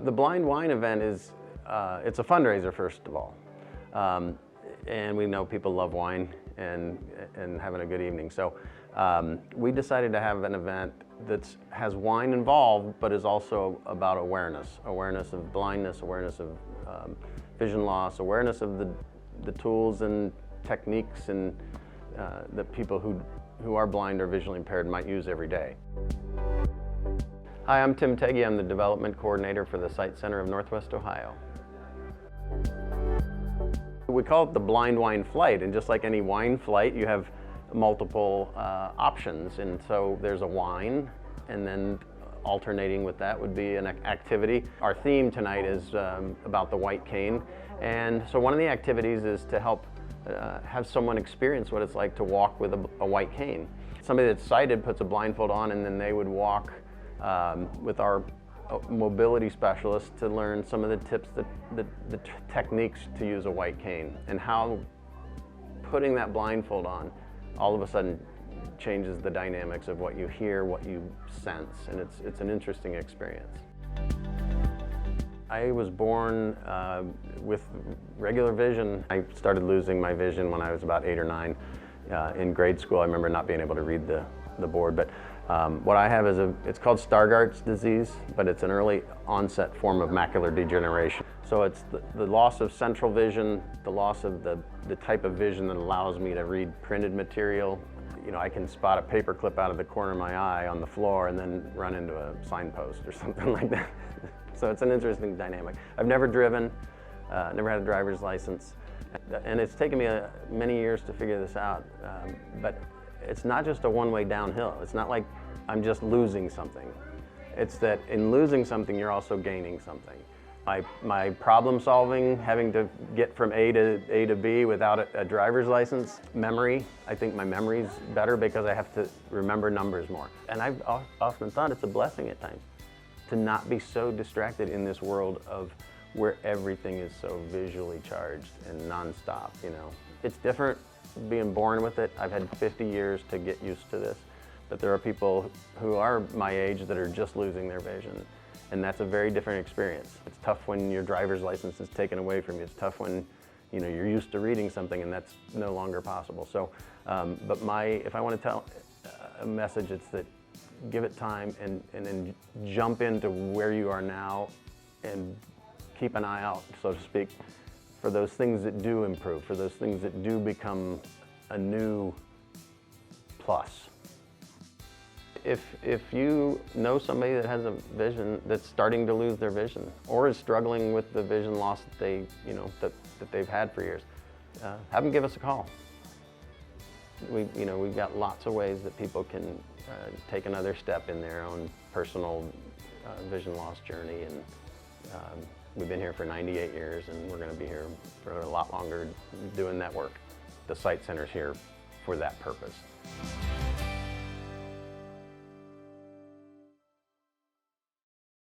The Blind Wine event is, it's a fundraiser, first of all. And we know people love wine and having a good evening. So we decided to have an event that has wine involved, but is also about awareness. Awareness of blindness, awareness of vision loss, awareness of the tools and techniques and that people who are blind or visually impaired might use every day. Hi, I'm Tim Teggy. I'm the Development Coordinator for the Sight Center of Northwest Ohio. We call it the Blind Wine Flight, and just like any wine flight, you have multiple options. And so there's a wine, and then alternating with that would be an activity. Our theme tonight is about the white cane, and so one of the activities is to help have someone experience what it's like to walk with a white cane. Somebody that's sighted puts a blindfold on, and then they would walk with our mobility specialist to learn some of the tips, the techniques to use a white cane, and how putting that blindfold on all of a sudden changes the dynamics of what you hear, what you sense, and it's an interesting experience. I was born with regular vision. I started losing my vision when I was about 8 or 9. In grade school, I remember not being able to read the board, but what I have is it's called Stargardt's disease, but it's an early onset form of macular degeneration. So it's the loss of central vision, the loss of the type of vision that allows me to read printed material. You know, I can spot a paper clip out of the corner of my eye on the floor and then run into a signpost or something like that. So it's an interesting dynamic. I've never driven, never had a driver's license, and it's taken me many years to figure this out. But it's not just a one-way downhill. It's not like I'm just losing something. It's that in losing something, you're also gaining something. My problem solving, having to get from A to B without a driver's license, memory, I think my memory's better because I have to remember numbers more. And I've often thought it's a blessing at times to not be so distracted in this world of where everything is so visually charged and nonstop, you know. It's different being born with it. I've had 50 years to get used to this, but there are people who are my age that are just losing their vision, and that's a very different experience. It's tough when your driver's license is taken away from you. It's tough when, you know, you're used to reading something and that's no longer possible. So, but if I want to tell a message, it's that give it time and then jump into where you are now and keep an eye out, so to speak, for those things that do improve, for those things that do become a new plus. If you know somebody that has a vision that's starting to lose their vision or is struggling with the vision loss that that they've had for years, have them give us a call. We've got lots of ways that people can take another step in their own personal vision loss journey, and we've been here for 98 years, and we're going to be here for a lot longer doing that work. The Sight Center's here for that purpose.